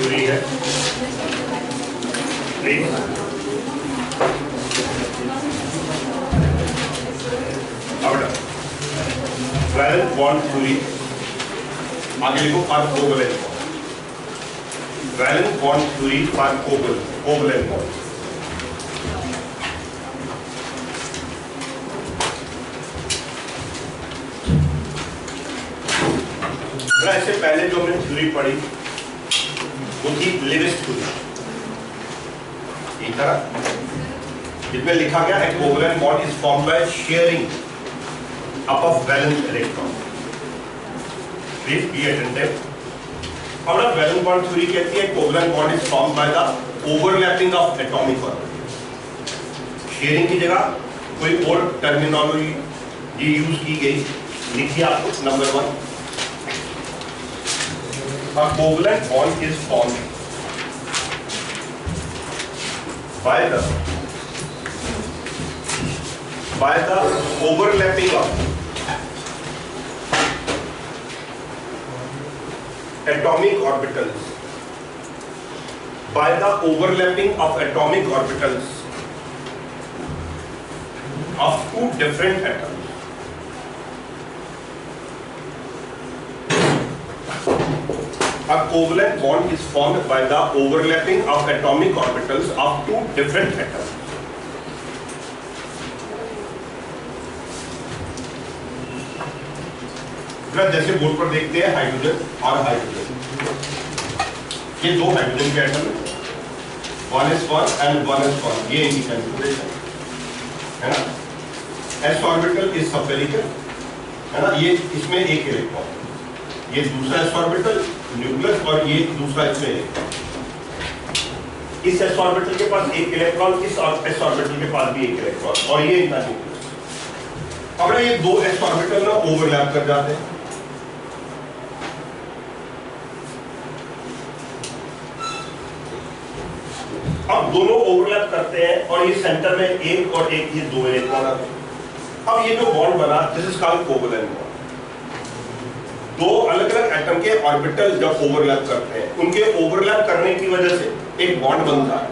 Theory है, valence bond theory, आगे लिखो for covalent bond, valence bond theory for covalent bond. इससे पहले जो हमने थ्योरी पढ़ी वो थी लिविस थ्योरी, एक तरह जिसमें लिखा गया है covalent bond is formed by sharing up of valence electron. Please be attentive. अब ना वैलेंस बॉन्ड थ्योरी कहती है covalent bond is formed by the overlapping of atomic orbital. Sharing की जगह कोई और टर्मिनोलॉजी यूज की गई, लिखिए आपको number 1, a covalent bond is formed by the overlapping of atomic orbitals, by the overlapping of atomic orbitals of two different atoms. A covalent bond is formed by the overlapping of atomic orbitals of two different atoms. जैसे board पर देखते हैं hydrogen और hydrogen, ये दो hydrogen के atom है, 1s1 and 1s1, ये इनकी कॉन्फ़िगरेशन है ना। s ऑर्बिटल इज सबपेरिकल है ना, ये इसमें एक इलेक्ट्रॉन, ये दूसरा s ऑर्बिटल न्यूक्लियस और ये दूसरा इसमें इलेक्ट्रॉन। इस s ऑर्बिटल के पास एक इलेक्ट्रॉन, इस s ऑर्बिटल के पास भी एक इलेक्ट्रॉन और ये इनका न्यूक्लियस। अब ये दो s ऑर्बिटल ना ओवरलैप कर जाते हैं। अब दोनों ओवरलैप करते हैं और ये सेंटर में एक और एक, ये दो इलेक्ट्रॉन आते हैं। अब ये जो बॉन्ड बना this is called covalent bond. दो अलग अलग एटम के ऑर्बिटल जब ओवरलैप करते हैं, उनके ओवरलैप करने की वजह से एक बॉन्ड बनता है,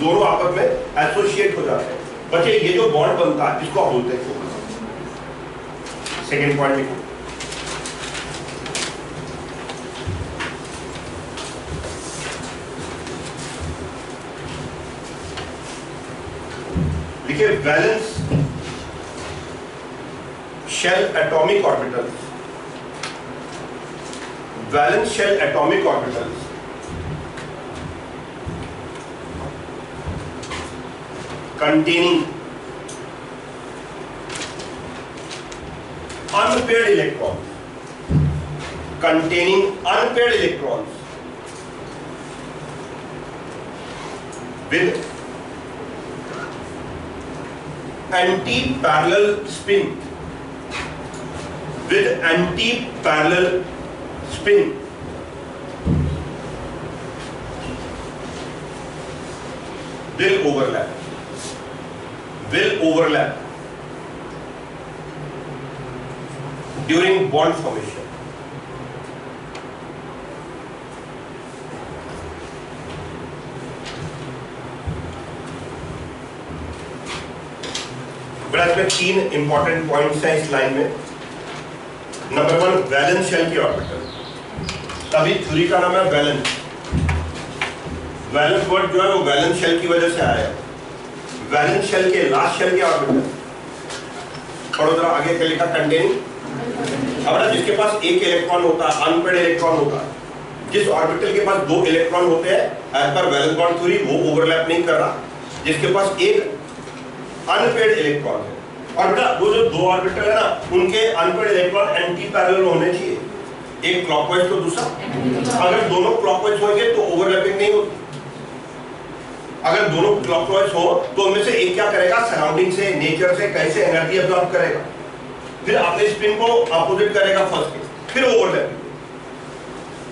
दोनों आपस में एसोसिएट हो जाते हैं। बच्चे ये जो बॉन्ड बनता है इसको बोलते हैं कोवैलेंट। सेकेंड पॉइंट लिखो, लिखिए valence shell atomic orbitals, valence shell atomic orbitals containing unpaired electrons, with anti-parallel spin, will overlap during bond formation. बड़ा इसमें 3 इंपॉर्टेंट पॉइंट्स हैं इस लाइन में। नंबर 1 वैलेंस शेल की ऑर्बिटल, तभी थ्योरी का नाम है वैलेंस। वैलेंस वर्ड जो है वो वैलेंस शेल की वजह से आया है। वैलेंस शेल के लास्ट शेल के ऑर्बिटल पढ़ो जरा आगे क्या लिखा, कंटेनिंग। अब जिसके पास एक इलेक्ट्रॉन होता है, अनपेड इलेक्ट्रॉन होता है, जिस ऑर्बिटल के पास 2 इलेक्ट्रॉन होते हैं as per valence bond theory वो ओवरलैप नहीं कर रहा, जिसके पास एक अनपेड इलेक्ट्रॉन है। और बेटा वो जो 2 ऑर्बिटल है ना उनके अनपेड इलेक्ट्रॉन एंटी पैरेलल होने चाहिए, एक क्लॉकवाइज तो दूसरा। अगर दोनों क्लॉकवाइज होंगे तो ओवरलैपिंग नहीं होती। अगर दोनों क्लॉकवाइज हो तो उनमें से एक क्या करेगा, सराउंडिंग से, नेचर से कैसे एनर्जी अब्सॉर्ब करेगा, फिर अपने स्पिन को अपोजिट करेगा फर्स्ट के, फिर ओवरलैपिंग।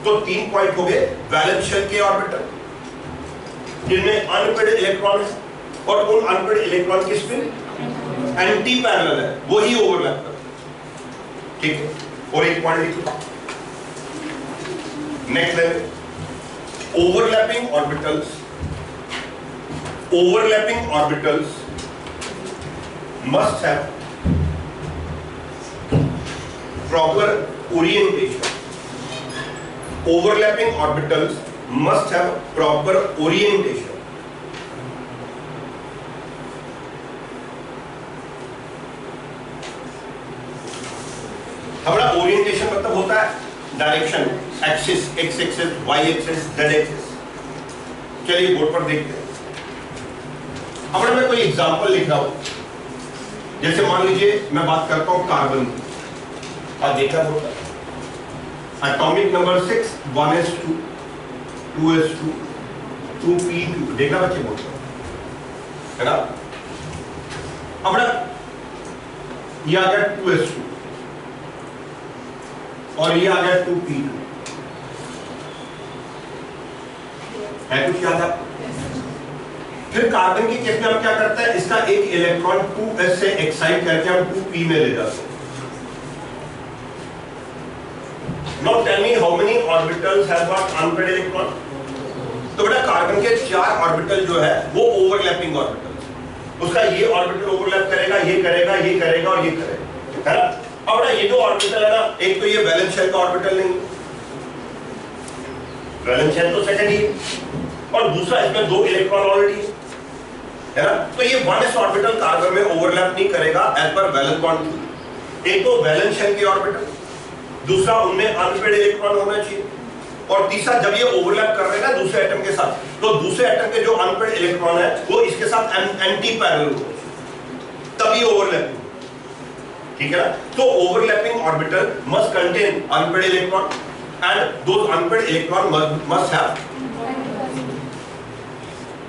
तो 3 पॉइंट हो गए वैलेंस शेल के ऑर्बिटल जिनमें अनपेड इलेक्ट्रॉन है और उन अनपेड इलेक्ट्रॉन की स्पिन एंटी पैरेलल है, वो ही ओवरलैप करता है। ठीक है, और एक पॉइंट लिखो next level, overlapping orbitals must have proper orientation. Overlapping orbitals must have proper orientation. हमारा ओरिएंटेशन मतलब होता है direction, axis, X axis, Y axis, Z axis. चलिए बोर्ड पर देखते हैं। अब मैं कोई एग्जांपल लिख रहा हूं, जैसे मान लीजिए मैं बात करता हूं कार्बन की। आप देखा बोर्ड पर atomic number 6 1s2 2s2 2p2 देखा बच्चे बोर्ड पर, है ना। अब ये आ गया 2s2 और ये आ गया 2p2, है कुछ याद आपको? फिर कार्बन की केस में हम क्या करते हैं, इसका एक इलेक्ट्रॉन 2s से एक्साइट करके हम 2p में ले जाते हैं। Now tell me how many orbitals have got unpaired electron? तो बेटा कार्बन के 4 ऑर्बिटल जो है वो ओवरलैपिंग ऑर्बिटल, उसका ये ऑर्बिटल ओवरलैप करेगा, ये करेगा, ये करेगा और ये करेगा, है ना। अब ना ये जो ऑर्बिटल है ना, एक तो ये वैलेंस शेल का ऑर्बिटल नहीं, वैलेंस शेल तो सेकंड ही, और दूसरा इसमें 2 इलेक्ट्रॉन ऑलरेडी है ना। तो ये 1s ऑर्बिटल कार्बन में ओवरलैप नहीं करेगा एज पर वैलेंस बॉन्ड। एक तो वैलेंस शेल के ऑर्बिटल, दूसरा उनमें अनपेयर्ड इलेक्ट्रॉन होना चाहिए, और तीसरा जब ये ओवरलैप कर रहे हैं ना दूसरे एटम के साथ, तो दूसरे एटम के जो अनपेयर्ड इलेक्ट्रॉन है वो इसके साथ एंटी पैरेलल होना चाहिए, तभी ओवरलैपिंग, ठीक है ना। तो overlapping orbital must contain unpaired electron and those unpaired electron must have.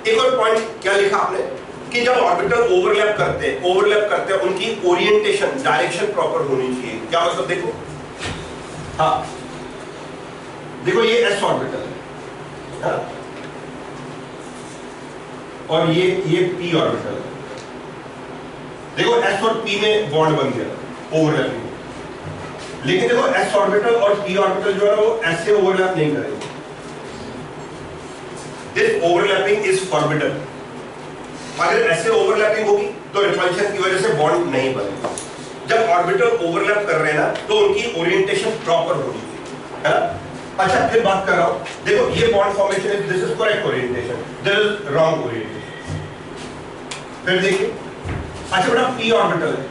एक और पॉइंट क्या लिखा आपने कि जब ऑर्बिटल ओवरलैप करते हैं उनकी ओरिएंटेशन, डायरेक्शन प्रॉपर होनी चाहिए। क्या मतलब देखो, हाँ देखो ये s ऑर्बिटल है और ये p ऑर्बिटल है। देखो s और p में बॉन्ड बन गया ओवरलैपिंग, लेकिन देखो s ऑर्बिटल और p ऑर्बिटल जो है वो s से ओवरलैप नहीं करेंगे। This overlapping is forbidden. अगर ऐसे ओवरलैपिंग होगी तो रिपल्शन की वजह से बॉन्ड नहीं बनेगा। जब ऑर्बिटल ओवरलैप कर रहे हैं ना तो उनकी ओरिएंटेशन प्रॉपर होनी चाहिए, है ना। अच्छा फिर बात कर रहा हूं, देखो ये bond formation is, this is correct orientation, this is wrong orientation. फिर देखिए, अच्छा बेटा p ऑर्बिटल है,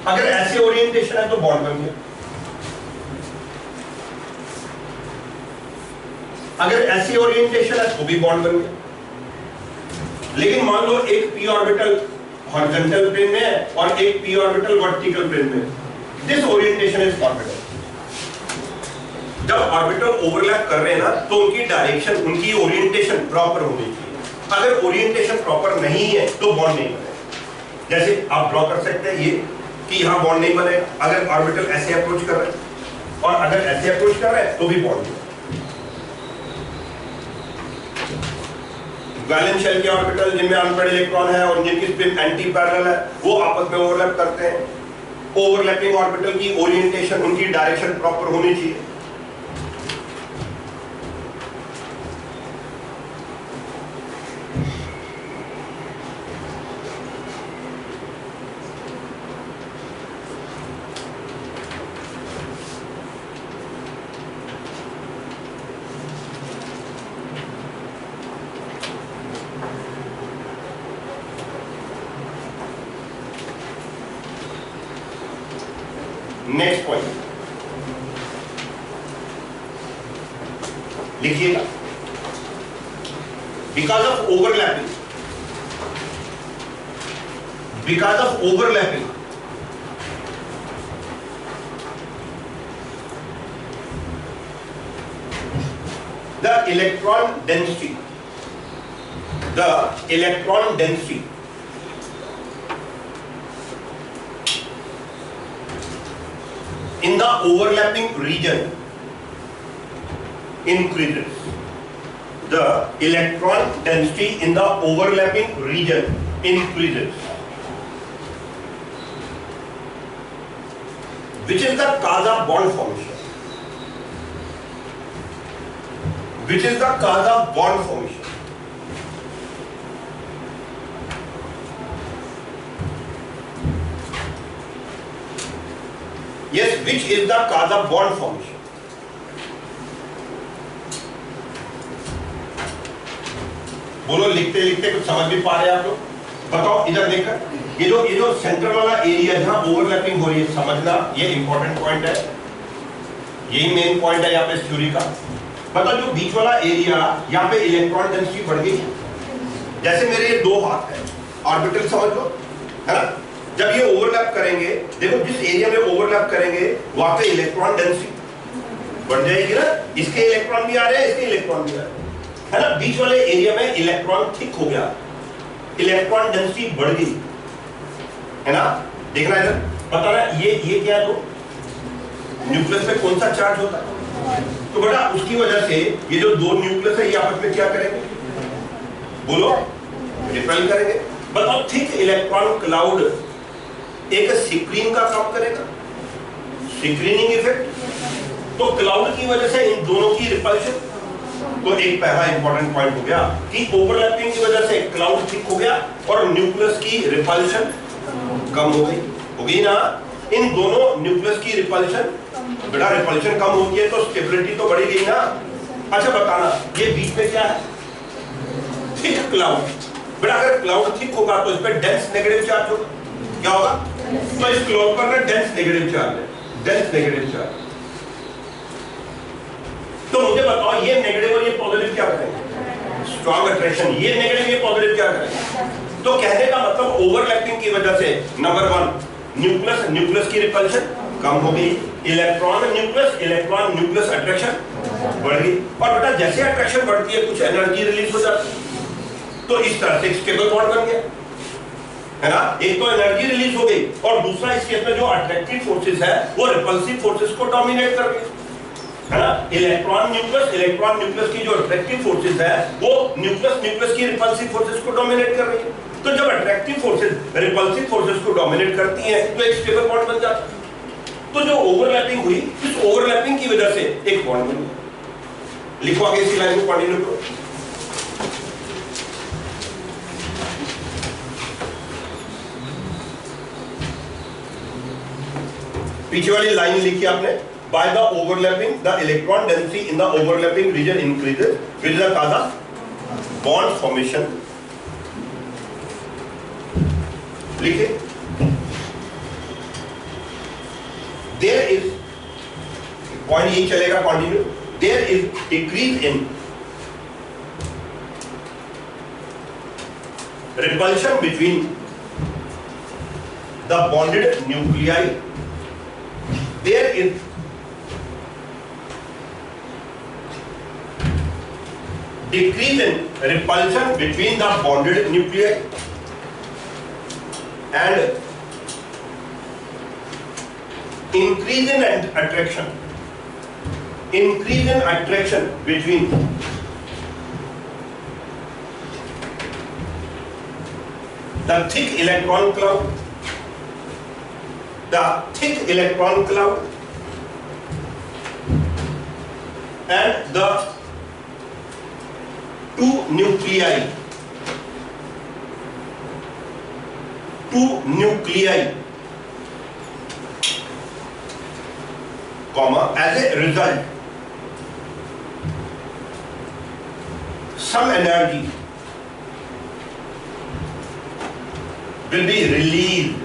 अगर ऐसे ओरिएंटेशन है तो बॉन्ड बन गया, अगर ऐसी ओरिएंटेशन है तो भी बॉन्ड बन गया। लेकिन मान लो एक p ऑर्बिटल हॉरिजॉन्टल प्लेन में है और एक p ऑर्बिटल वर्टिकल प्लेन में, दिस ओरिएंटेशन इज फॉरबिडन। जब ऑर्बिटल ओवरलैप कर रहे हैं ना तो उनकी डायरेक्शन, उनकी ओरिएंटेशन प्रॉपर होनी चाहिए। अगर ओरिएंटेशन प्रॉपर नहीं है तो बॉन्ड नहीं बनेगा। जैसे आप ड्रॉ कर सकते हैं ये कि यहां बॉन्ड नहीं बनेगा अगर ऑर्बिटल ऐसे अप्रोच कर रहे हैं, और अगर ऐसे अप्रोच कर रहे हैं तो भी बॉन्ड नहीं। वैलेंस शेल के ऑर्बिटल जिनमें अनपेयर्ड इलेक्ट्रॉन है और जिनकी स्पिन एंटी पैरेलल है वो आपस में ओवरलैप करते हैं। ओवरलैपिंग ऑर्बिटल की ओरिएंटेशन, उनकी डायरेक्शन प्रॉपर होनी चाहिए। नेक्स्ट पॉइंट लिखिएगा, because of overlapping the electron density in the overlapping region increases. The electron density in the overlapping region increases. which is the cause of bond formation, which is the cause of bond formation. Yes, which is the cause of bond formation? बोलो, लिखते लिखते कुछ समझ भी पा रहे हैं आप लोग? बताओ इधर देखकर, ये जो सेंटर वाला एरिया जहां ओवरलैपिंग हो रही है, समझना ये इंपॉर्टेंट पॉइंट है, यही मेन पॉइंट है यहाँ पे इस थ्योरी का। बताओ जो बीच वाला एरिया, यहाँ पे इलेक्ट्रॉन डेंसिटी बढ़ गई, जैसे मेरे ये दो हाथ है, ऑर्बिटल समझ लो, है ना? जब ये ओवरलैप करेंगे, देखो जिस एरिया में ओवरलैप करेंगे वहां पे इलेक्ट्रॉन डेंसिटी बढ़ जाएगी ना, इसके इलेक्ट्रॉन भी आ रहे हैं, इसके इलेक्ट्रॉन भी आ रहे हैं, है ना? बीच वाले एरिया में इलेक्ट्रॉन थिक हो गया, इलेक्ट्रॉन डेंसिटी बढ़ गई, है ना? देखना इधर, बताना ये क्या है? तो न्यूक्लियस में कौन सा चार्ज होता है? तो बेटा उसकी वजह से ये जो दो न्यूक्लियस है ये आपस में क्या करेंगे? बोलो, रिपेल करेंगे। बताओ थिक इलेक्ट्रॉन क्लाउड एक स्क्रीन का काम करेगा, स्क्रीनिंग इफेक्ट। तो क्लाउड की वजह से इन दोनों की रिपल्शन, तो एक पहला इंपॉर्टेंट पॉइंट हो गया कि ओवरलैपिंग की वजह से क्लाउड थिक हो गया और न्यूक्लियस की रिपल्शन कम हो गई ना? इन दोनों न्यूक्लियस की रिपल्शन, बेटा रिपल्शन कम होती है तो स्टेबिलिटी तो बढ़ी गई ना। अच्छा बताना, ये बीच में क्या है? Thick cloud. बेटा अगर क्लाउड थिक होगा तो इस पर डेंस नेगेटिव चार्ज होगा, क्या होगा? तो इस क्लाउड पर ना डेंस नेगेटिव चार्ज है, डेंस नेगेटिव चार्ज। तो मुझे बताओ ये नेगेटिव और ये पॉजिटिव क्या करेंगे? Strong attraction. ये नेगेटिव ये पॉजिटिव क्या करेंगे? तो कहने का मतलब ओवरलैपिंग की वजह से नंबर 1 न्यूक्लियस की रिपल्शन कम हो गई, इलेक्ट्रॉन न्यूक्लियस अट्रैक्शन बढ़ गई। और बेटा जैसे अट्रैक्शन बढ़ती है कुछ एनर्जी रिलीज हो जाती है, तो इस तरह से स्टेबल बॉन्ड बन गया, है ना? एक तो एनर्जी रिलीज हो गई और दूसरा इस केस में जो अट्रैक्टिव फोर्सेस है वो रिपल्सिव फोर्सेस को डोमिनेट कर गई, है ना? इलेक्ट्रॉन न्यूक्लियस की जो अट्रैक्टिव फोर्सेस है वो न्यूक्लियस की रिपल्सिव फोर्सेस को डोमिनेट कर रही है। तो जब अट्रैक्टिव फोर्सेस रिपल्सिव फोर्सेस को डोमिनेट करती हैं तो एक स्टेबल बॉन्ड बन जाता है। तो जो ओवरलैपिंग हुई, इस ओवरलैपिंग की वजह से एक बॉन्ड बन गया। लिखो आगे इसी लाइन को कंटिन्यू करो। पीछे वाली लाइन लिखी आपने, by the overlapping the electron density in the overlapping region increases, which is the cause of bond formation. लिखे, there is point यही चलेगा, continue, there is decrease in repulsion between the bonded nuclei, there is decrease in repulsion between the bonded nuclei and increase in attraction between the thick electron cloud and the two nuclei comma, as a result some energy will be released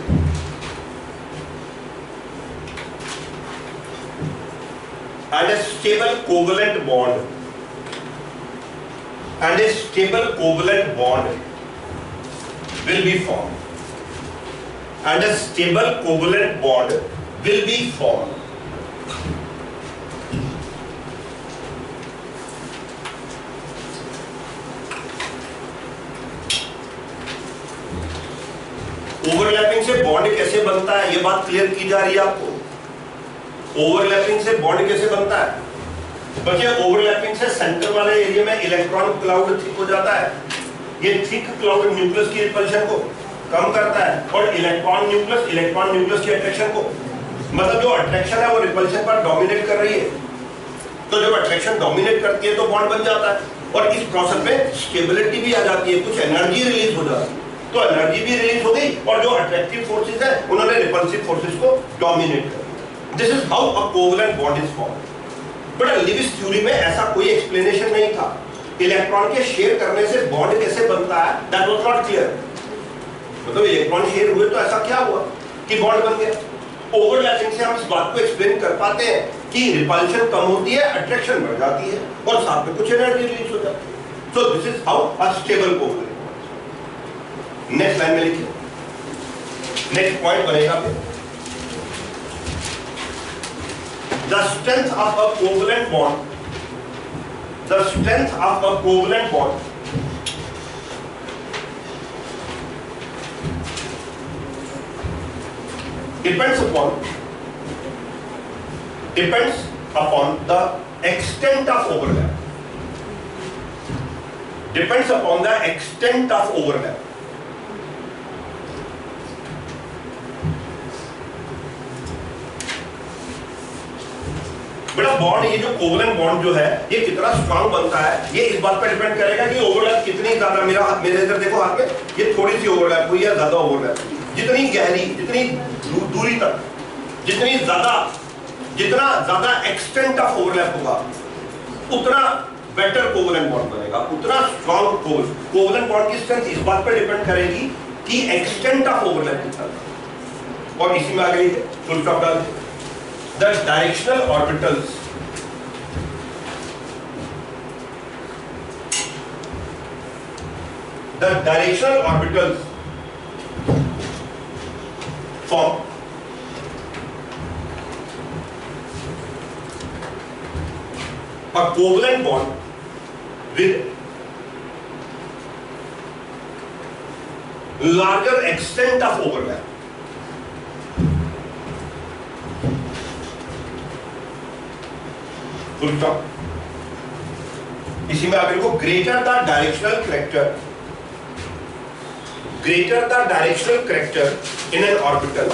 and a stable covalent bond will be formed, and a stable covalent bond will be formed. Overlapping से bond कैसे बनता है, ये बात clear की जा रही है आपको। ओवरलैपिंग से बॉन्ड कैसे बनता है बच्चे? ओवरलैपिंग से सेंटर वाले एरिया में इलेक्ट्रॉन क्लाउड थिक हो जाता है। ये थिक क्लाउड न्यूक्लियस की रिपल्शन को कम करता है और इलेक्ट्रॉन न्यूक्लियस की अट्रैक्शन को मतलब जो अट्रैक्शन है वो रिपल्शन पर डोमिनेट कर रही है, तो जब अट्रैक्शन डोमिनेट करती है तो बॉन्ड बन जाता है, और इस प्रोसेस में स्टेबिलिटी भी आ जाती है, कुछ एनर्जी रिलीज हो जाती है, तो एनर्जी भी रिलीज हो गई और जो अट्रैक्टिव फोर्सेस है उन्होंने रिपल्सिव फोर्सेस को डोमिनेट कर दिया। This is how a covalent bond is formed. But Lewis theory में ऐसा कोई एक्सप्लेनेशन नहीं था। इलेक्ट्रॉन के शेयर करने से बॉन्ड कैसे बनता है, दैट वाज नॉट क्लियर। मतलब इलेक्ट्रॉन शेयर हुए तो ऐसा क्या हुआ कि बॉन्ड बन गया। ओवरलैपिंग से हम इस बात को एक्सप्लेन कर पाते हैं कि रिपल्शन कम होती है, अट्रैक्शन बढ़ जाती है और साथ में कुछ एनर्जी रिलीज हो जाती है। So this is how a stable covalent bond. Next line में लिखिए, नेक्स्ट पॉइंट बनेगा फिर, the strength of a covalent bond, the strength of a covalent bond depends upon the extent of overlap. Depends upon the extent of overlap. बेटा bond, ये जो covalent bond जो है ये कितना स्ट्रांग बनता है, ये इस बात पर डिपेंड करेगा कि ओवरलैप कितनी ज्यादा, मेरे इधर देखो हाथ में, ये थोड़ी सी ओवरलैप हुई है, ज्यादा ओवरलैप, जितनी गहरी, जितनी दूरी तक, जितना ज्यादा एक्सटेंट ऑफ ओवरलैप होगा उतना बेटर कोवलेंट बॉन्ड बनेगा, उतना स्ट्रांग कोवलेंट बॉन्ड की स्ट्रेंथ इस बात पर डिपेंड करेगी कि एक्सटेंट ऑफ ओवरलैप कितना। और इसी में आगे फुल स्टॉप डाल दीजिए। The directional orbitals form a covalent bond with larger extent of overlap. Full stop. इसी में आगे को greater the directional character, greater the directional character in an orbital,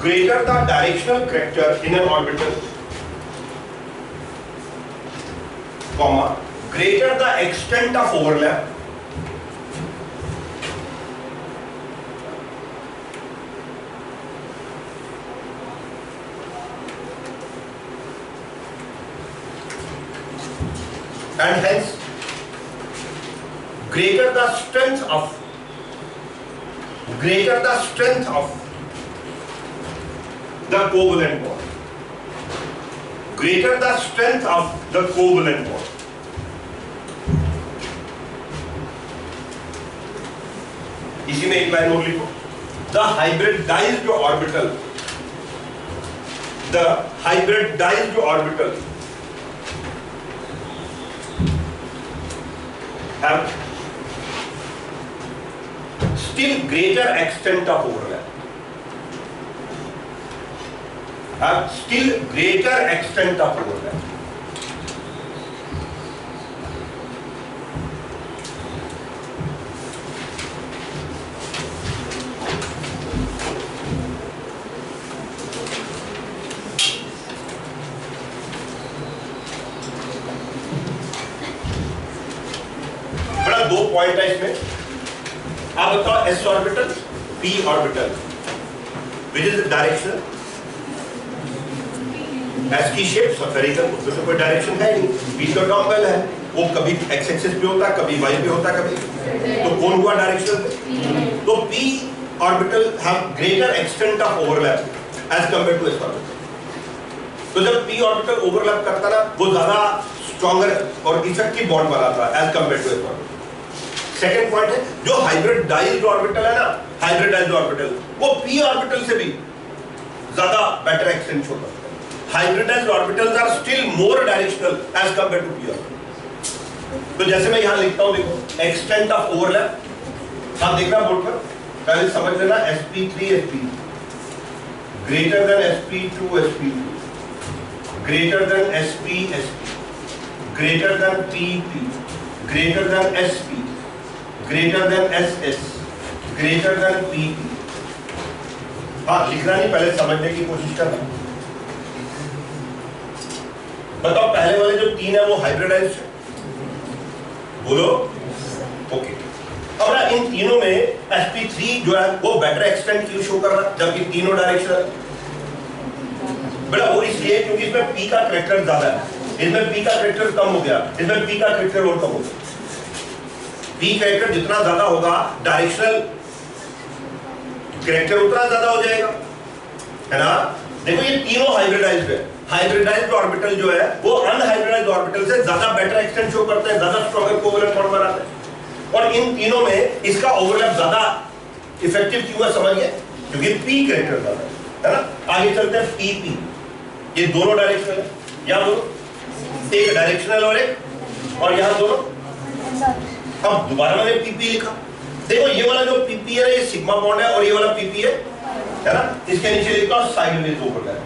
greater the directional character in an orbital, comma, greater the extent of overlap, and hence greater the strength of the covalent bond, greater the strength of the covalent bond. इसी में एक line और लिखो, the hybridized orbital have still greater extent of overlap. बड़ा दो point है इसमें। आप बताओ s orbital, p orbital, which is directional. s की शेप स्फेरिकल, उसमें तो कोई डायरेक्शन है नहीं। p तो डम्बल है, वो कभी x एक्सिस पे होता है, कभी y पे होता है, कभी, तो कौन हुआ डायरेक्शनल? तो p orbital have greater extent of overlap as compared to s orbital. तो जब p ऑर्बिटल ओवरलैप करता ना, वो ज्यादा स्ट्रॉन्गर और इफेक्टिव बॉन्ड बनाता है as compared to s orbital. Second point है, जो हाइब्रिडाइज्ड ऑर्बिटल है ना, हाइब्रिडाइज्ड ऑर्बिटल वो p ऑर्बिटल से भी ज्यादा बेटर एक्सटेंट होता है। Hybridized orbitals are still more directional as compared to p orbital. तो जैसे मैं यहां लिखता हूं, देखो एक्सटेंट ऑफ ओवरलैप, आप देखना बोर्ड पर, पहले समझ लेना sp3 sp greater than sp2 sp2 greater than sp sp greater than pp greater than sp greater than SS, greater than PP, हाँ, लिखना नहीं, पहले समझने की कोशिश करना। बताओ पहले वाले जो 3 है वो हाइब्रिडाइज्ड है, बोलो। ओके, अब ना इन तीनों में sp3 जो है वो बेटर एक्सटेंट क्यों शो कर रहा है जबकि तीनों डायरेक्शन है? बेटा वो इसलिए क्योंकि इसमें p का कैरेक्टर ज्यादा है, इसमें p का कैरेक्टर कम हो गया, इसमें p का कैरेक्टर और कम हो गया। p कैरेक्टर जितना ज्यादा होगा डायरेक्शनल कैरेक्टर उतना ज्यादा हो जाएगा, है ना। देखो ये तीनों हाइब्रिडाइज्ड है, हाइब्रिडाइज्ड ऑर्बिटल जो है वो अनहाइब्रिडाइज्ड ऑर्बिटल से ज्यादा बेटर एक्सटेंट शो करते हैं, ज्यादा स्ट्रॉन्गर कोवैलेंट बॉन्ड बनाते हैं। और इन तीनों में इसका ओवरलैप ज्यादा इफेक्टिव क्यों है समझिए, क्योंकि p कैरेक्टर ज्यादा है ना। आगे चलते हैं pp, ये दोनों डायरेक्शनल है, यहां दोनों एक डायरेक्शनल और एक, और यहां दोनों। अब दोबारा मैंने pp लिखा, देखो ये वाला जो pp है ये सिग्मा बॉन्ड है और ये वाला pp है ना। इसके नीचे लिखा साइडवेज ओवरलैप,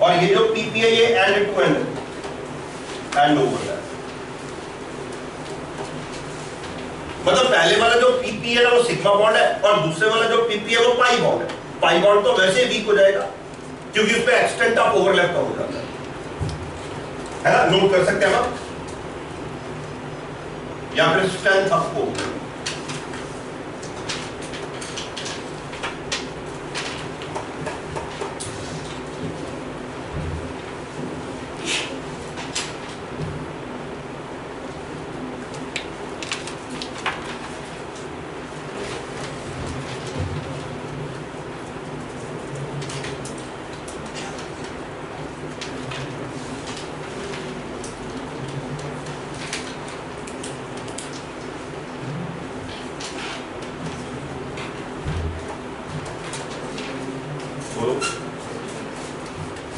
और ये जो pp है ये एंड टू एंड ओवरलैप। मतलब पहले वाला जो pp है ना वो सिग्मा बॉन्ड है और दूसरे वाला जो pp है वो पाई बॉन्ड है। पाई बॉन्ड तो वैसे वीक हो जाएगा क्योंकि उसमें एक्सटेंट ऑफ ओवरलैप कम हो जाता है ना। नोट कर सकते हैं हम, या फिर स्ट्रेंथ ऑफ ओवरलैप।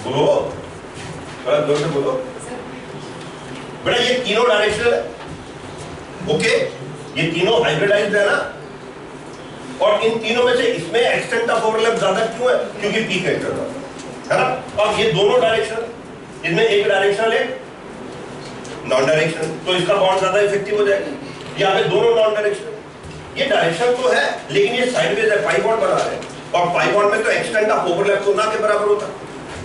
बोलो बड़ा जोर से बोलो बेटा। ये तीनों डायरेक्शनल है, ओके, ये तीनों हाइब्रिडाइज्ड है ना। और इन तीनों में से इसमें एक्सटेंट ऑफ ओवरलैप ज्यादा क्यों है? क्योंकि p कैरेक्टर है ना। अब ये दोनों डायरेक्शनल, इसमें एक डायरेक्शनल है नॉन डायरेक्शनल, तो इसका बॉन्ड ज्यादा इफेक्टिव हो जाएगा। यहाँ पे दोनों नॉन डायरेक्शनल, ये डायरेक्शन तो है लेकिन ये साइडवेज है, पाई बॉन्ड बना रहे हैं। और पाई बॉन्ड में तो एक्सटेंट ऑफ ओवरलैप तो ना के बराबर होता है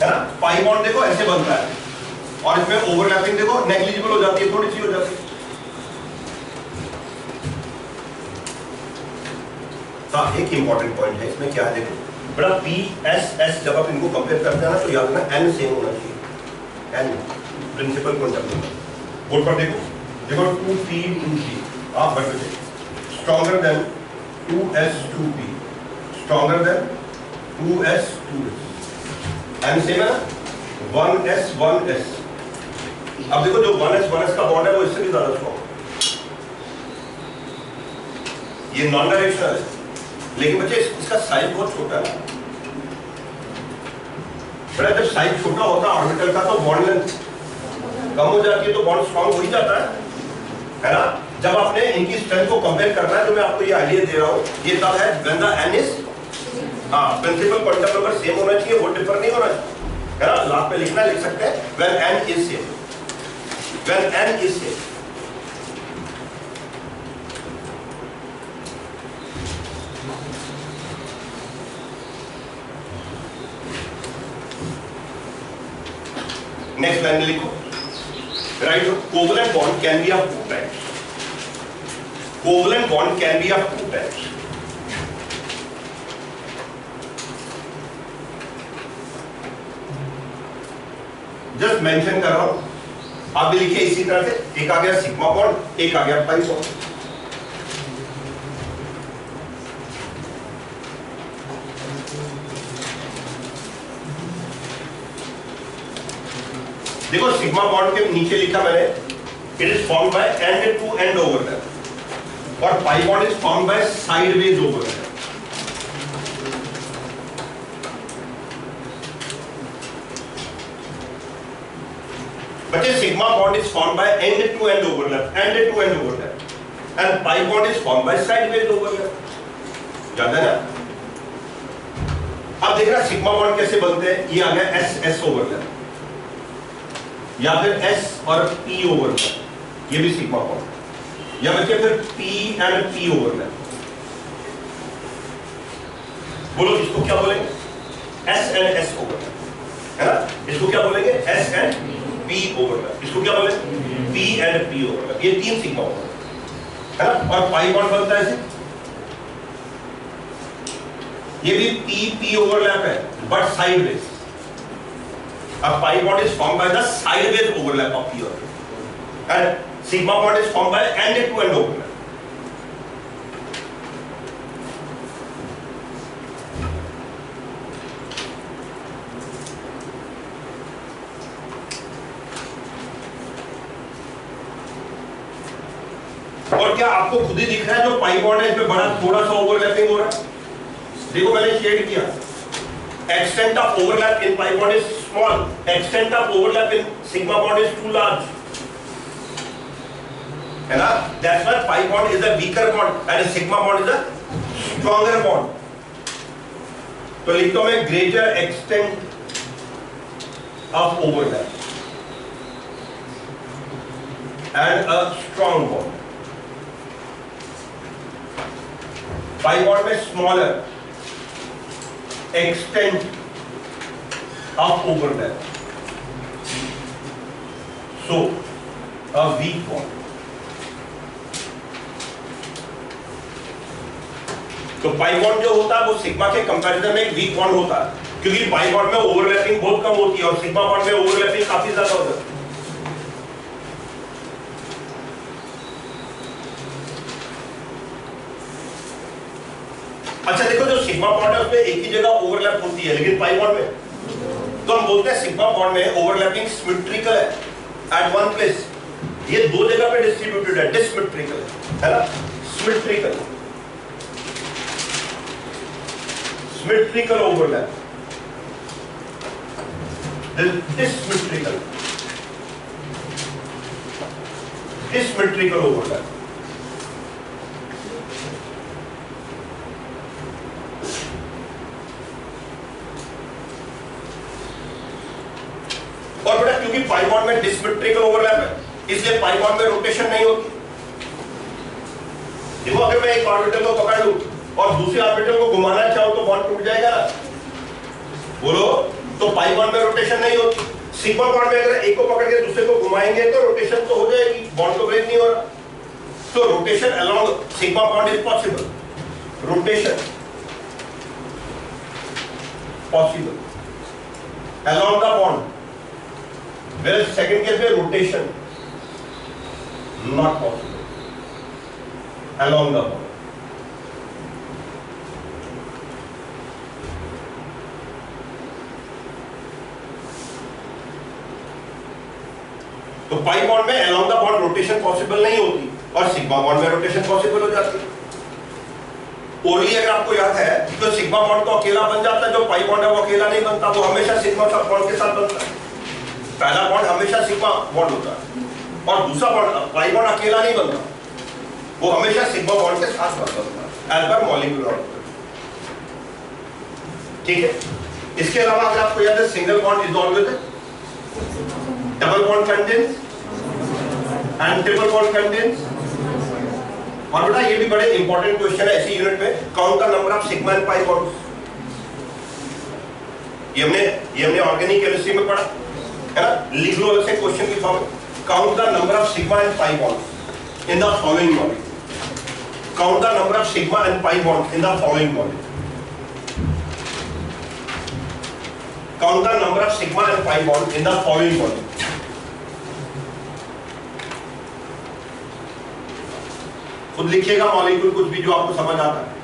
ना। पाई बॉन्ड देखो ऐसे बनता है और इसमें ओवरलैपिंग देखो नेग्लिजिबल हो जाती है, थोड़ी सी हो जाती है। हाँ, एक इंपॉर्टेंट पॉइंट है इसमें, क्या है देखो बड़ा पी एस एस जब आप इनको कंपेयर करते हैं ना तो याद रखना एन सेम होना चाहिए, n principal quantum number. Board पर देखो, देखो 2p 2p आप बढ़ गए, stronger than 2s 2p, stronger than 2s 2s, n same है 1s 1s। अब देखो जो 1s का बॉन्ड है वो इससे भी ज्यादा स्ट्रॉन्ग, ये नॉन डायरेक्शनल है लेकिन बच्चे इसका साइज बहुत छोटा है। बड़ा जब साइज छोटा होता है ऑर्बिटल का तो बॉन्ड लेंथ कम हो जाती है, तो बॉन्ड स्ट्रॉन्ग हो ही जाता है ना। जब आपने इनकी स्ट्रेंथ को कंपेयर करना है तो मैं आपको ये आइडिया दे रहा हूँ, ये तब है व्हेन द n इज, हाँ, प्रिंसिपल क्वांटम नंबर सेम होना चाहिए, वो डिफर नहीं होना चाहिए, है ना। लास्ट में लिखना, लिख सकते हैं when n is same, when n is same. Next line में लिखो, right, covalent bond can be of two types, covalent bond can be of two types. Just mention कर रहा हूं, आप भी लिखिए इसी तरह से, एक आ गया सिग्मा बॉन्ड, एक आ गया पाई बॉन्ड। देखो सिग्मा बॉन्ड के नीचे लिखा मैंने, it is formed by end to end overlap, और pi bond is formed by sideways overlap. बच्चे sigma bond is formed by end to end overlap, end to end overlap, and pi bond is formed by sideways overlap. याद है ना। अब देखना sigma bond कैसे बनते हैं, ये आ गया एस एस ओवरलैप, या फिर S और P ओवरलैप, ये भी सिग्मा बॉन्ड, या बच्चे फिर P एंड P ओवरलैप। बोलो इसको क्या बोलेंगे? एस एंड एस ओवरलैप, है ना? इसको क्या बोलेंगे? S and P overlap. इसको क्या बोलेंगे? P and P overlap. ये 3 सिग्मा ओवरलैप, है ना? और पाई बॉन्ड बनता है ऐसे, ये भी पी पी ओवरलैप है बट साइडवेज। अब pi bond is formed by the sideways overlap of p overlap and sigma bond is formed by end to end overlap. और क्या आपको खुद ही दिख रहा है जो पाई बॉन्ड है इसमें बड़ा थोड़ा सा ओवरलैपिंग हो रहा है? देखो मैंने शेड किया, extent of overlap in pi bond is small, extent of overlap in sigma bond is too large, है ना? That's why pi bond is a weaker bond and a sigma bond is a stronger bond. तो लिखता हूं मैं greater extent of overlap and a strong bond. pi bond में smaller extent of overlap, so a weak bond. तो pi bond जो होता है वो सिग्मा के कंपैरिजन में एक वीक बॉन्ड होता है, क्योंकि पाई बॉन्ड में ओवरलैपिंग बहुत कम होती है और सिग्मा बॉन्ड में ओवरलैपिंग काफी ज्यादा होता है। अच्छा देखो, जो सिग्मा बॉन्ड है उसमें एक ही जगह ओवरलैप होती है, लेकिन पाई बॉन्ड में तो हम बोलते हैं सिग्मा बॉन्ड में ओवरलैपिंग सिमेट्रिकल है एट वन प्लेस। ये दो जगह पे डिस्ट्रीब्यूटेड है, डिसिमेट्रिकल है ना? Symmetrical, symmetrical overlap, dissymmetrical, dissymmetrical overlap. और बेटा क्योंकि पाई बॉन्ड में डिसिमेट्रिकल ओवरलैप है इसलिए पाई बॉन्ड में रोटेशन नहीं होती। देखो अगर मैं एक ऑर्बिटल को पकड़ लूं और दूसरे ऑर्बिटल को घुमाना चाहूं तो बॉन्ड टूट जाएगा, बोलो? तो पाई बॉन्ड में रोटेशन नहीं होती। सिग्मा बॉन्ड में अगर एक को पकड़ के दूसरे को घुमाएंगे तो रोटेशन तो हो जाएगी, बॉन्ड तो ब्रेक नहीं हो रहा। तो rotation along sigma bond is possible, rotation possible along the bond, whereas second case में rotation not possible along the bond. तो पाई बॉन्ड में along the bond rotation possible नहीं होती और सिग्मा बॉन्ड में रोटेशन पॉसिबल हो जाती है। ओनली अगर आपको याद है तो सिग्मा बॉन्ड तो अकेला बन जाता है, जो पाई बॉन्ड है वो अकेला नहीं बनता, वो हमेशा सिग्मा बॉन्ड के साथ बनता है। पहला बॉन्ड हमेशा सिग्मा बॉन्ड होता है और दूसरा बॉन्ड पाई बॉन्ड अकेला नहीं बनता, वो हमेशा सिग्मा बॉन्ड के साथ बनता है एज पर मॉलिक्यूलर ऑर्बिटल। ठीक है? इसके अलावा अगर आपको याद है single bond is always double bond contains and triple bond contains. और बेटा ये भी बड़े इंपॉर्टेंट क्वेश्चन है ऐसी यूनिट में, count the number of sigma and pi bonds. ये हमने ऑर्गेनिक केमिस्ट्री में पढ़ा है ना? लिख लो ऐसे क्वेश्चन की form, count the number of sigma and pi bonds in the following molecule. Count the number of sigma and pi bonds in the following molecule. Count the number of sigma and pi bonds in the following molecule. खुद लिखिएगा molecule कुछ भी जो आपको समझ आता है।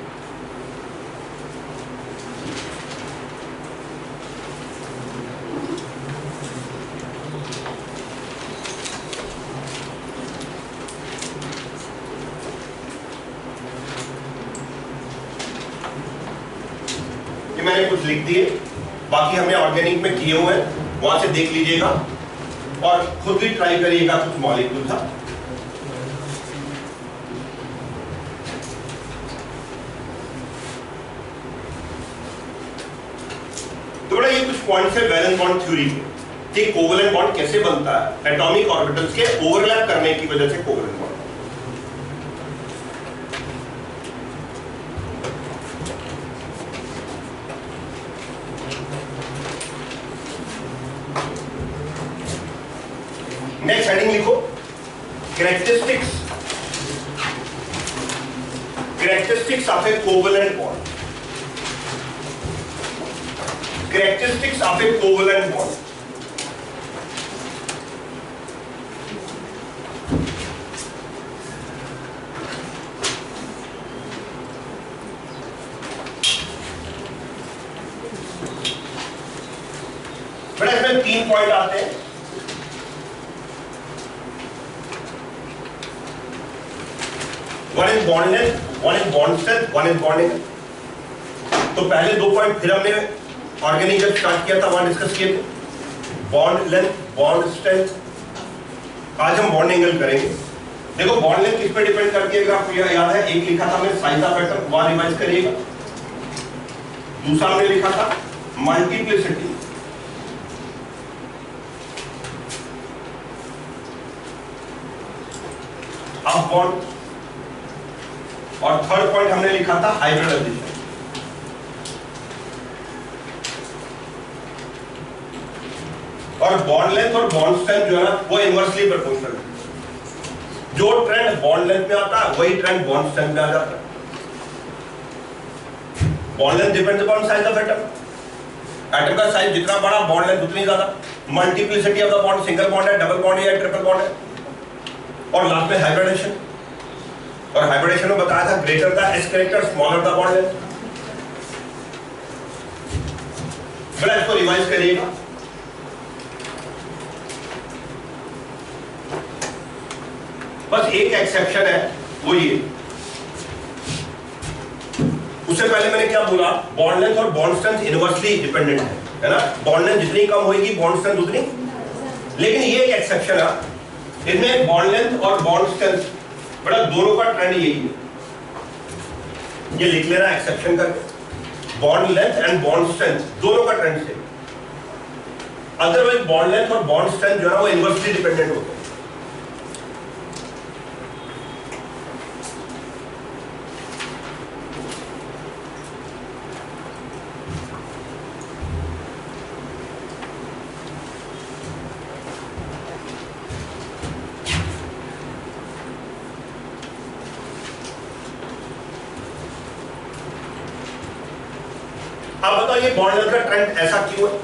मैंने कुछ लिख दिए, बाकी हमने ऑर्गेनिक में किए हुए हैं, वहां से देख लीजिएगा और खुद भी ट्राई करिएगा कुछ मॉलिक्यूल था। तो बड़ा ये कुछ पॉइंट्स है वैलेंस बॉन्ड थ्योरी के कि कोवलेंट बॉन्ड कैसे बनता है एटॉमिक ऑर्बिटल्स के ओवरलैप करने की वजह से कोवलेंट बॉन्ड। लिखो, characteristics of a covalent bond. Characteristics of a covalent bond. बेटा इसमें 3 पॉइंट आते हैं। One is bond length, one is bond strength, one is bonding. तो पहले 2 पॉइंट फिर हमने ऑर्गेनिक जब स्टार्ट किया था वहां डिस्कस किए थे, बॉन्ड लेंथ, बॉन्ड स्ट्रेंथ। आज हम बॉन्ड एंगल करेंगे। देखो बॉन्ड लेंथ किस पे डिपेंड करती है, अगर आपको याद है, एक लिखा था हमने साइज ऑफ एटम, वहां रिवाइज करिएगा। दूसरा हमने लिखा था मल्टीप्लिसिटी, ऑफ बॉन्ड, और थर्ड पॉइंट हमने लिखा था हाइब्रिडाइजेशन। और बॉन्ड लेंथ और बॉन्ड स्ट्रेंथ जो है ना वो इनवर्सली प्रोपोर्शनल है। जो ट्रेंड बॉन्ड लेंथ में आता है वही ट्रेंड बॉन्ड स्ट्रेंथ में आ जाता है। Bond length depends upon size of atom. Atom का साइज जितना बड़ा बॉन्ड लेंथ उतनी ज्यादा। Multiplicity of the bond, single bond है, डबल बॉन्ड है या ट्रिपल बॉन्ड है। और लास्ट में हाइब्रिडेशन, और हाइब्रिडेशन में बताया था greater the S character smaller the bond length. बेटा इसको रिवाइज करिएगा। बस एक एक्सेप्शन है, वो ये, उससे पहले मैंने क्या बोला, बॉन्ड लेंथ और बॉन्ड स्ट्रेंथ इनवर्सली डिपेंडेंट है ना। बॉन्ड लेंथ जितनी कम होगी बॉन्ड स्ट्रेंथ उतनी, लेकिन ये एक एक्सेप्शन है, इनमें बॉन्ड लेंथ और बॉन्ड स्ट्रेंथ बड़ा दोनों का ट्रेंड यही है। ये लिख लेना एक्सेप्शन करके, bond length and bond strength दोनों का ट्रेंड से। अदरवाइज बॉन्ड लेंथ और बॉन्ड स्ट्रेंथ जो है वो इनवर्सली डिपेंडेंट होते हैं। अब बताइए बॉन्ड लेंथ का ट्रेंड ऐसा क्यों है?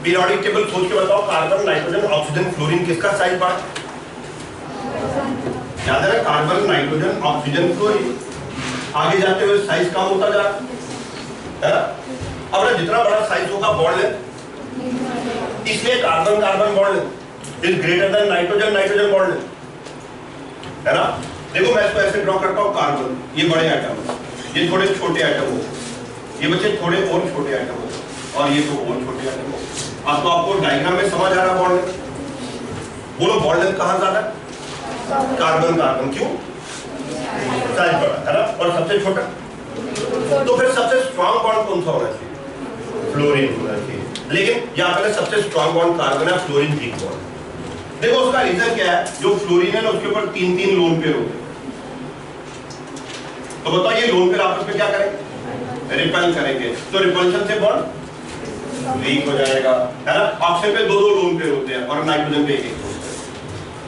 पीरियोडिक टेबल सोच के बताओ, कार्बन, नाइट्रोजन, ऑक्सीजन, फ्लोरीन, किसका साइज बढ़ा? याद है ना, कार्बन, नाइट्रोजन, ऑक्सीजन, फ्लोरीन। आगे जाते हुए साइज कम होता जा रहा है ना। अब ना जितना बड़ा साइज होगा बॉन्ड लेंथ, इसलिए carbon carbon bond length is greater than nitrogen nitrogen bond length, है ना। देखो मैं इसको ऐसे ड्रॉ करता हूं, कार्बन ये बड़े एटम, ये थोड़े छोटे एटम हो, ये बच्चे थोड़े और छोटे एटम हो, और ये तो और छोटे एटम हो। अब तो आपको डायग्राम में समझ आ रहा है बॉन्ड लेंथ। बोलो बॉन्ड लेंथ कहां ज्यादा है? कार्बन कार्बन, क्यों? साइज बड़ा है ना, और सबसे छोटा। तो फिर सबसे स्ट्रॉन्ग बॉन्ड कौन सा होना चाहिए? फ्लोरीन होना चाहिए। लेकिन यहाँ पे सबसे स्ट्रॉन्ग बॉन्ड कार्बन है, फ्लोरीन वीक बॉन्ड। देखो उसका रीजन क्या है, जो फ्लोरीन है ना उसके ऊपर 3-3 लोन पेयर होते हैं। तो बताओ ये लोन पेयर आपस में क्या करेंगे? रिपेल करेंगे, तो रिपल्शन से बॉन्ड वीक हो जाएगा, है ना। ऑक्सीजन पे 2-2 लोन पेयर होते हैं और नाइट्रोजन पे 1-1 लोन पेयर,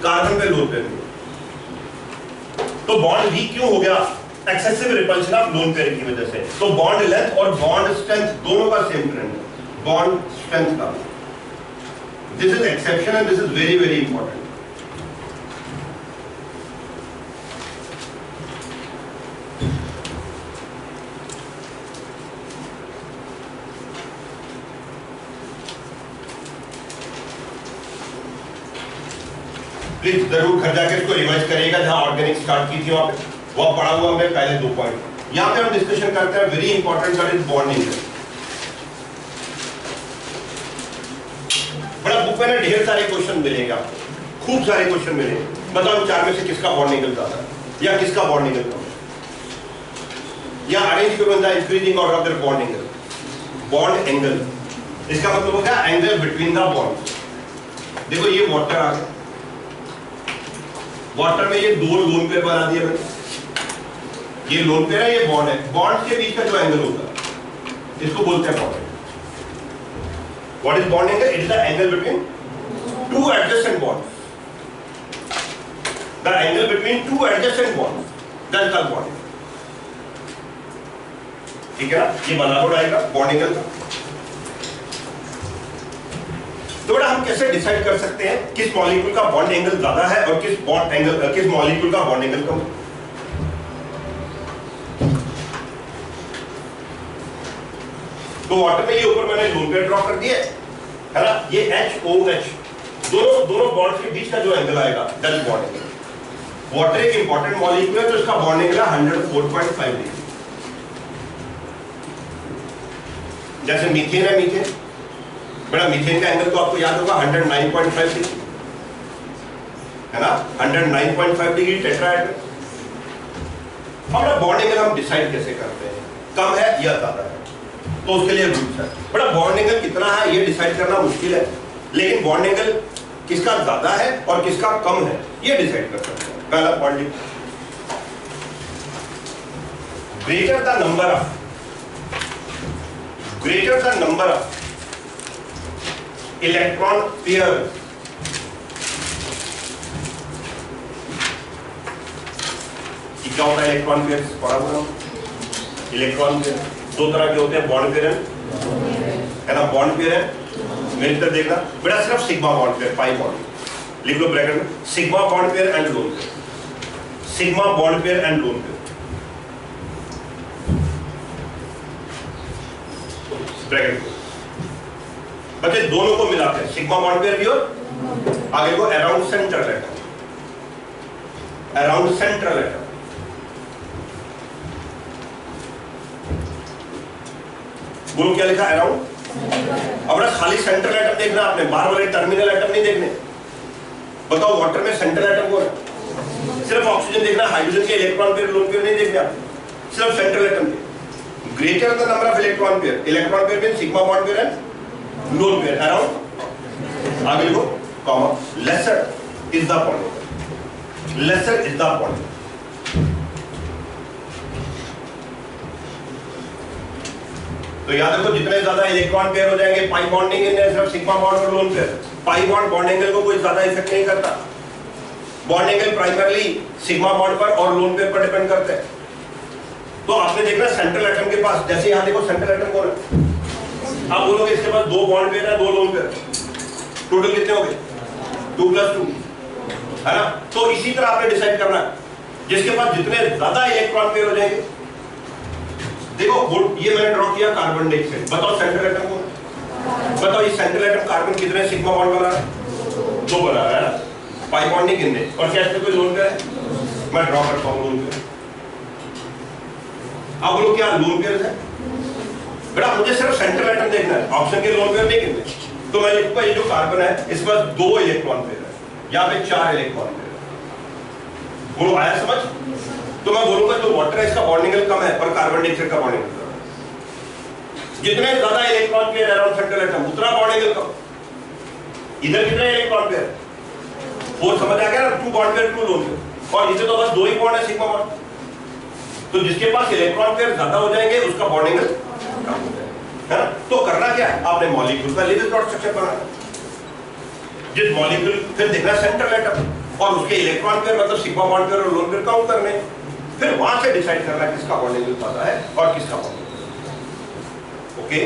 कार्बन पे लोन पेयर नहीं। तो बॉन्ड वीक क्यों हो गया? Excessive repulsion of lone pair की वजह से। तो बॉन्ड लेंथ और बॉन्ड स्ट्रेंथ दोनों का सेम ट्रेंड है, बॉन्ड स्ट्रेंथ का। This is exception and this is very very important. Please जरूर घर जाके इसको रिवाइज करिएगा, जहां ऑर्गेनिक स्टार्ट की थी वहां पे वो पढ़ा हुआ हमने पहले 2 पॉइंट। यहां पे हम डिस्कशन करते हैं very important, that is bonding. बड़ा बुक में ना ढेर सारे क्वेश्चन मिलेंगे आपको, खूब सारे क्वेश्चन मिलेंगे। बताओ 4 में से किसका बॉन्डिंग ज्यादा है या किसका बॉन्डिंग कम है, या अरेंज करो the increasing order of their bonding bond angle. इसका मतलब होगा एंगल बिटवीन द बॉन्ड। देखो ये वाटर आ गया, वाटर में ये 2 लोन पेयर बना दिए मैंने, ये लोन पेयर है, ये बॉन्ड है। बॉन्ड के बीच का जो एंगल होता है इसको बोलते हैं bond. What is bond angle? It is the angle between two adjacent bonds, the angle between two adjacent bonds, then the bond. ठीक है ना, ये बना लोड आएगा बॉन्ड एंगल का। तो बेटा हम कैसे डिसाइड कर सकते हैं किस मॉलिक्यूल का बॉन्ड एंगल ज्यादा है और किस मॉलिक्यूल का बॉन्ड एंगल कम है? तो वाटर में ये ऊपर मैंने लोन पेयर ड्रॉ कर दिया है ना, ये HOH दोनों बॉन्ड के बीच का जो एंगल आएगा दैट बॉन्ड एंगल। वाटर एक इंपॉर्टेंट मॉलिक्यूल है तो इसका बॉन्ड एंगल है 104.5 डिग्री। जैसे मीथेन है, मीथेन बेटा मीथेन का एंगल तो आपको याद होगा 109.5 डिग्री है ना, 109.5 डिग्री टेट्राहेड्रल। हमारा बॉन्ड एंगल हम डिसाइड कैसे करते हैं, कम है या ज्यादा है? तो उसके लिए रूल्स है। बड़ा बॉन्ड एंगल कितना है ये डिसाइड करना मुश्किल है, लेकिन बॉन्ड एंगल किसका ज्यादा है और किसका कम है ये डिसाइड कर सकते हैं। पहला point, greater the number of electron pair क्या होता है इलेक्ट्रॉन पेयर? पढ़ा हुआ इलेक्ट्रॉन पेयर दो तरह के होते हैं, बॉन्ड पेयर है ना, बॉन्ड पेयर है। मेरी तरफ देखना बेटा, सिर्फ sigma bond pair, pi bond लिख लो ब्रैकेट में, sigma bond pair and lone pair, sigma bond pair and lone pair bracket में। बच्चे दोनों को मिलाते हैं, सिग्मा बॉन्ड पेयर भी और आगे को around central atom, around central atom. बोलो क्या लिखा अराउंड? अब खाली सेंट्रल एटम देखना आपने, बाहर वाले टर्मिनल एटम नहीं देखने। बताओ वाटर में सेंट्रल एटम कौन है? सिर्फ ऑक्सीजन देखना, हाइड्रोजन के इलेक्ट्रॉन पेयर लोन पेयर नहीं देखने आप, सिर्फ सेंट्रल एटम के। Greater the number of electron pair mean sigma bond pair and lone pair around आगे को comma lesser is the bond, lesser is the bond. तो याद रखो जितने ज्यादा इलेक्ट्रॉन पेयर हो जाएंगे पाई बॉन्डिंग इन सिर्फ सिग्मा बॉन्ड और lone pair, pi bond angle को कोई ज्यादा इफेक्ट नहीं करता। Bond angle primarily sigma bond पर और लोन पेयर पर डिपेंड करते हैं। तो आपने देखना सेंट्रल एटम के पास, जैसे यहां देखो सेंट्रल एटम कौन है, आप बोलोगे इसके पास दो बॉन्ड पेयर है, दो लोन पेयर, टोटल कितने हो गए? 2 + 2 है ना। तो इसी तरह आपने डिसाइड करना है, जिसके पास जितने ज्यादा इलेक्ट्रॉन पेयर हो जाएंगे। देखो ये मैंने ड्रॉ किया कार्बन डाइऑक्साइड, बताओ सेंट्रल एटम को, बताओ ये सेंट्रल एटम कार्बन कितने सिग्मा बॉन्ड बना रहा है? 2 बना रहा है ना, पाई बॉन्ड नहीं गिनने। और क्या इसमें कोई लोन पेयर है? मैं ड्रॉ करता हूं लोन पेयर। आप बोलो क्या लोन पेयर है? बेटा मुझे सिर्फ सेंट्रल एटम देखना है, ऑप्शन के लोन पेयर नहीं गिनने। तो मैं लिखूंगा ये जो कार्बन है इस पर 2 इलेक्ट्रॉन पेयर है, यहाँ पे 4 इलेक्ट्रॉन पेयर है। बोलो आया समझ? तो मैं बोलूंगा जो वाटर है इसका बॉन्ड एंगल कम है और कार्बन डाइऑक्साइड का बॉन्ड एंगल कम है। जितने ज्यादा electron pair around central atom उतना बॉन्ड एंगल कम। इधर कितने इलेक्ट्रॉन पेयर? 4 समझ आ गया ना, 2 बॉन्ड पेयर 2 लोन पेयर, और इधर तो बस 2 ही बॉन्ड है सिग्मा बॉन्ड। तो जिसके पास इलेक्ट्रॉन पेयर ज्यादा हो जाएंगे उसका बॉन्ड एंगल कम हो जाएगा, है ना। तो करना क्या है, आपने मॉलिक्यूल का लेवल डॉट स्ट्रक्चर बनाना, जिस मॉलिक्यूल फिर देखना सेंट्रल एटम और उसके इलेक्ट्रॉन पेयर मतलब सिग्मा बॉन्ड पेयर और लोन पेयर काउंट करने, फिर वहां से डिसाइड करना किसका बॉन्ड एंगल ज्यादा है और किसका बॉन्ड एंगल। ओके